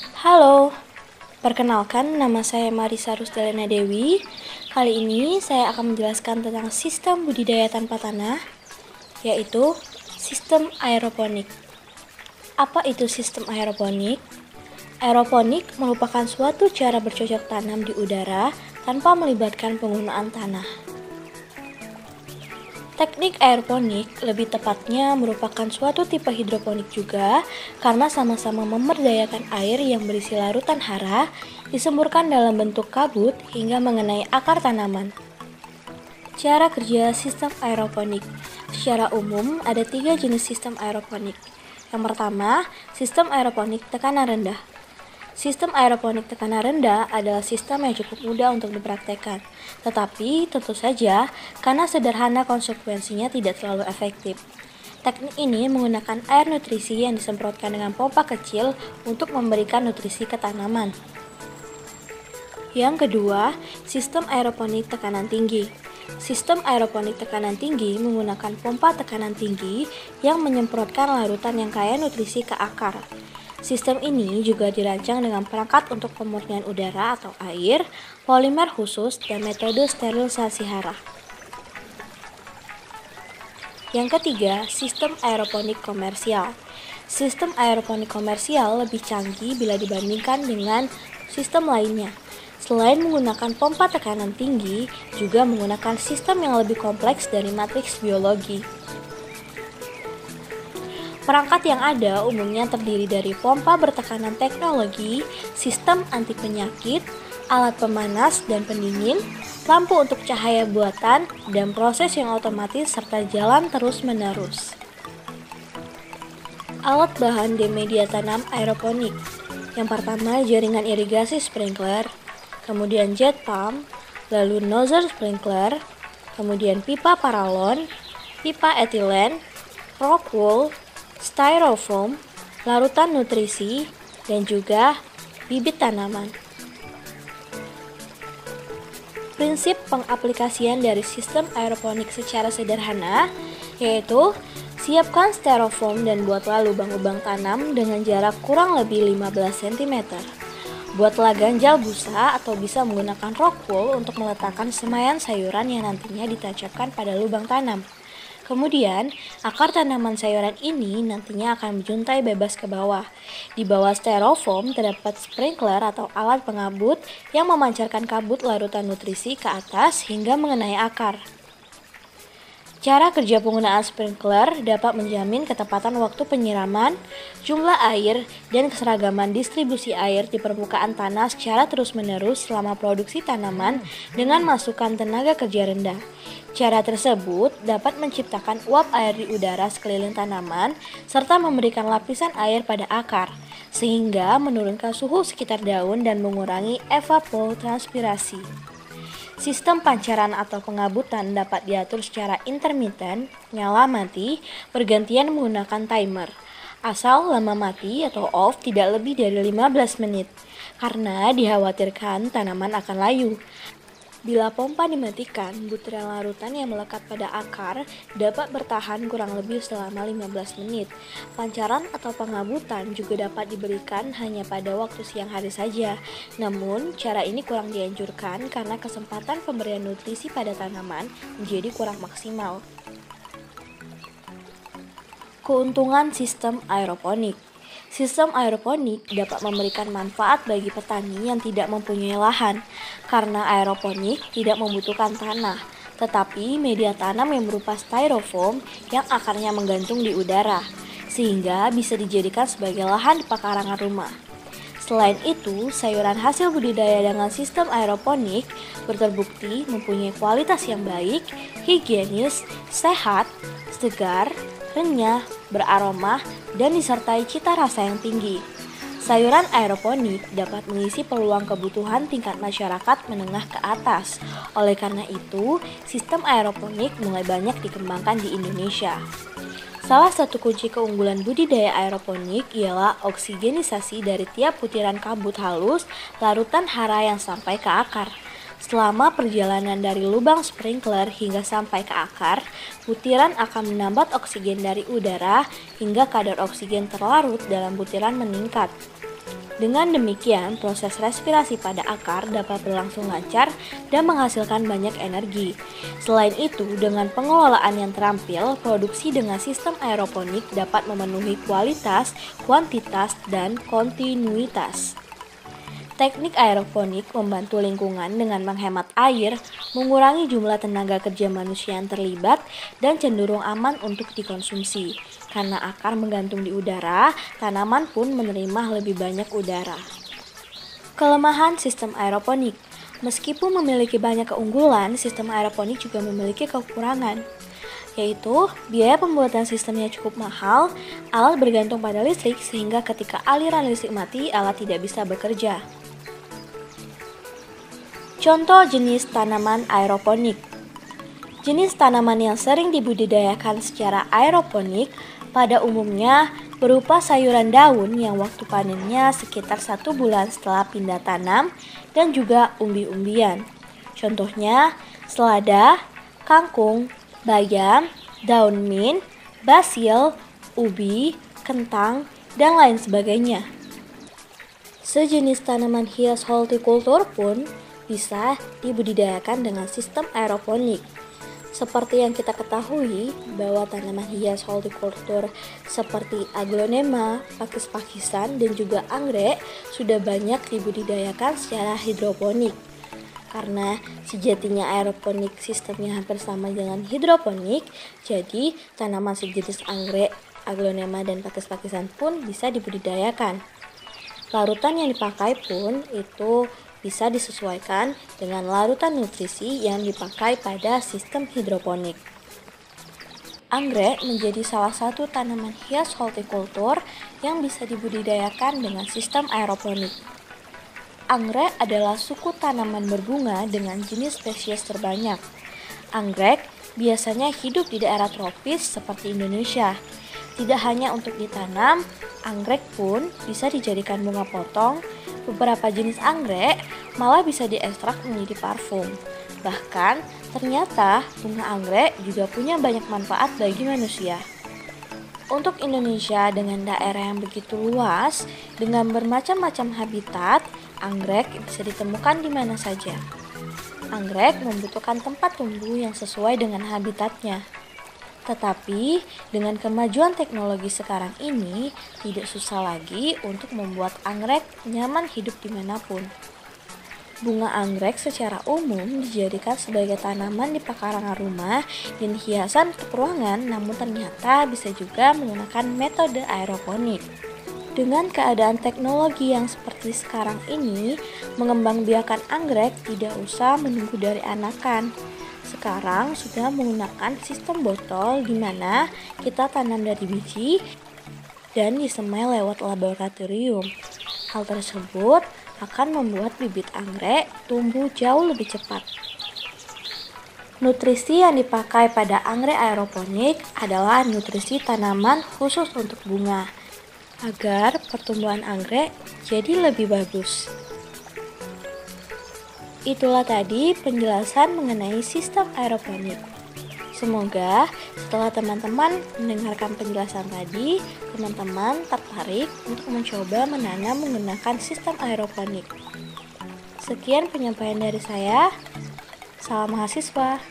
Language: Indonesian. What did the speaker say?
Halo, perkenalkan nama saya Marisa Rusdalena Dewi. Kali ini saya akan menjelaskan tentang sistem budidaya tanpa tanah, yaitu sistem aeroponik. Apa itu sistem aeroponik? Aeroponik merupakan suatu cara bercocok tanam di udara tanpa melibatkan penggunaan tanah. Teknik aeroponik lebih tepatnya merupakan suatu tipe hidroponik juga karena sama-sama memberdayakan air yang berisi larutan hara disemburkan dalam bentuk kabut hingga mengenai akar tanaman. Cara kerja sistem aeroponik. Secara umum ada 3 jenis sistem aeroponik. Yang pertama, sistem aeroponik tekanan rendah. Sistem aeroponik tekanan rendah adalah sistem yang cukup mudah untuk dipraktekkan, tetapi tentu saja karena sederhana konsekuensinya tidak terlalu efektif. Teknik ini menggunakan air nutrisi yang disemprotkan dengan pompa kecil untuk memberikan nutrisi ke tanaman. Yang kedua, sistem aeroponik tekanan tinggi. Sistem aeroponik tekanan tinggi menggunakan pompa tekanan tinggi yang menyemprotkan larutan yang kaya nutrisi ke akar. Sistem ini juga dirancang dengan perangkat untuk pemurnian udara atau air, polimer khusus, dan metode sterilisasi hara. Yang ketiga, sistem aeroponik komersial. Sistem aeroponik komersial lebih canggih bila dibandingkan dengan sistem lainnya. Selain menggunakan pompa tekanan tinggi, juga menggunakan sistem yang lebih kompleks dari matriks biologi. Perangkat yang ada umumnya terdiri dari pompa bertekanan teknologi, sistem anti penyakit, alat pemanas dan pendingin, lampu untuk cahaya buatan, dan proses yang otomatis serta jalan terus-menerus. Alat bahan di media tanam aeroponik. Yang pertama jaringan irigasi sprinkler, kemudian jet pump, lalu nozzle sprinkler, kemudian pipa paralon, pipa etilen, rock wool, styrofoam, larutan nutrisi, dan juga bibit tanaman. Prinsip pengaplikasian dari sistem aeroponik secara sederhana yaitu siapkan styrofoam dan buatlah lubang-lubang tanam dengan jarak kurang lebih 15 cm. Buatlah ganjal busa atau bisa menggunakan rock wool untuk meletakkan semaian sayuran yang nantinya ditancapkan pada lubang tanam. Kemudian, akar tanaman sayuran ini nantinya akan menjuntai bebas ke bawah. Di bawah styrofoam terdapat sprinkler atau alat pengabut yang memancarkan kabut larutan nutrisi ke atas hingga mengenai akar. Cara kerja penggunaan sprinkler dapat menjamin ketepatan waktu penyiraman, jumlah air, dan keseragaman distribusi air di permukaan tanah secara terus-menerus selama produksi tanaman dengan masukan tenaga kerja rendah. Cara tersebut dapat menciptakan uap air di udara sekeliling tanaman serta memberikan lapisan air pada akar, sehingga menurunkan suhu sekitar daun dan mengurangi evapotranspirasi. Sistem pancaran atau pengabutan dapat diatur secara intermiten, nyala mati, bergantian menggunakan timer. Asal lama mati atau off tidak lebih dari 15 menit, karena dikhawatirkan tanaman akan layu. Bila pompa dimatikan, butiran larutan yang melekat pada akar dapat bertahan kurang lebih selama 15 menit. Pancaran atau pengabutan juga dapat diberikan hanya pada waktu siang hari saja. Namun, cara ini kurang dianjurkan karena kesempatan pemberian nutrisi pada tanaman menjadi kurang maksimal. Keuntungan sistem aeroponik. Sistem aeroponik dapat memberikan manfaat bagi petani yang tidak mempunyai lahan, karena aeroponik tidak membutuhkan tanah, tetapi media tanam yang berupa styrofoam yang akarnya menggantung di udara, sehingga bisa dijadikan sebagai lahan di pekarangan rumah. Selain itu, sayuran hasil budidaya dengan sistem aeroponik terbukti mempunyai kualitas yang baik, higienis, sehat, segar, renyah, beraroma, dan disertai cita rasa yang tinggi. Sayuran aeroponik dapat mengisi peluang kebutuhan tingkat masyarakat menengah ke atas. Oleh karena itu, sistem aeroponik mulai banyak dikembangkan di Indonesia. Salah satu kunci keunggulan budidaya aeroponik ialah oksigenisasi dari tiap butiran kabut halus larutan hara yang sampai ke akar. Selama perjalanan dari lubang sprinkler hingga sampai ke akar, butiran akan menambat oksigen dari udara hingga kadar oksigen terlarut dalam butiran meningkat. Dengan demikian, proses respirasi pada akar dapat berlangsung lancar dan menghasilkan banyak energi. Selain itu, dengan pengelolaan yang terampil, produksi dengan sistem aeroponik dapat memenuhi kualitas, kuantitas, dan kontinuitas. Teknik aeroponik membantu lingkungan dengan menghemat air, mengurangi jumlah tenaga kerja manusia yang terlibat, dan cenderung aman untuk dikonsumsi. Karena akar menggantung di udara, tanaman pun menerima lebih banyak udara. Kelemahan sistem aeroponik. Meskipun memiliki banyak keunggulan, sistem aeroponik juga memiliki kekurangan, yaitu biaya pembuatan sistemnya cukup mahal, alat bergantung pada listrik sehingga ketika aliran listrik mati, alat tidak bisa bekerja. Contoh jenis tanaman aeroponik. Jenis tanaman yang sering dibudidayakan secara aeroponik pada umumnya berupa sayuran daun yang waktu panennya sekitar 1 bulan setelah pindah tanam dan juga umbi-umbian. Contohnya selada, kangkung, bayam, daun mint, basil, ubi, kentang, dan lain sebagainya. Sejenis tanaman hias hortikultur pun bisa dibudidayakan dengan sistem aeroponik. Seperti yang kita ketahui bahwa tanaman hias hortikultur seperti aglonema, pakis-pakisan, dan juga anggrek sudah banyak dibudidayakan secara hidroponik. Karena sejatinya aeroponik sistemnya hampir sama dengan hidroponik, jadi tanaman sejenis anggrek, aglonema, dan pakis-pakisan pun bisa dibudidayakan. Larutan yang dipakai pun itu bisa disesuaikan dengan larutan nutrisi yang dipakai pada sistem hidroponik. Anggrek menjadi salah satu tanaman hias hortikultur yang bisa dibudidayakan dengan sistem aeroponik. Anggrek adalah suku tanaman berbunga dengan jenis spesies terbanyak. Anggrek biasanya hidup di daerah tropis seperti Indonesia. Tidak hanya untuk ditanam, anggrek pun bisa dijadikan bunga potong. Beberapa jenis anggrek malah bisa diekstrak menjadi parfum. Bahkan, ternyata bunga anggrek juga punya banyak manfaat bagi manusia. Untuk Indonesia dengan daerah yang begitu luas, dengan bermacam-macam habitat, anggrek bisa ditemukan di mana saja. Anggrek membutuhkan tempat tumbuh yang sesuai dengan habitatnya. Tetapi, dengan kemajuan teknologi sekarang ini, tidak susah lagi untuk membuat anggrek nyaman hidup dimanapun. Bunga anggrek secara umum dijadikan sebagai tanaman di pekarangan rumah dan hiasan untuk ruangan, namun ternyata bisa juga menggunakan metode aeroponik. Dengan keadaan teknologi yang seperti sekarang ini, mengembangbiakan anggrek tidak usah menunggu dari anakan. Sekarang sudah menggunakan sistem botol di mana kita tanam dari biji dan disemai lewat laboratorium. Hal tersebut akan membuat bibit anggrek tumbuh jauh lebih cepat. Nutrisi yang dipakai pada anggrek aeroponik adalah nutrisi tanaman khusus untuk bunga, agar pertumbuhan anggrek jadi lebih bagus. Itulah tadi penjelasan mengenai sistem aeroponik. Semoga setelah teman-teman mendengarkan penjelasan tadi, teman-teman tertarik untuk mencoba menanam menggunakan sistem aeroponik. Sekian penyampaian dari saya. Salam mahasiswa.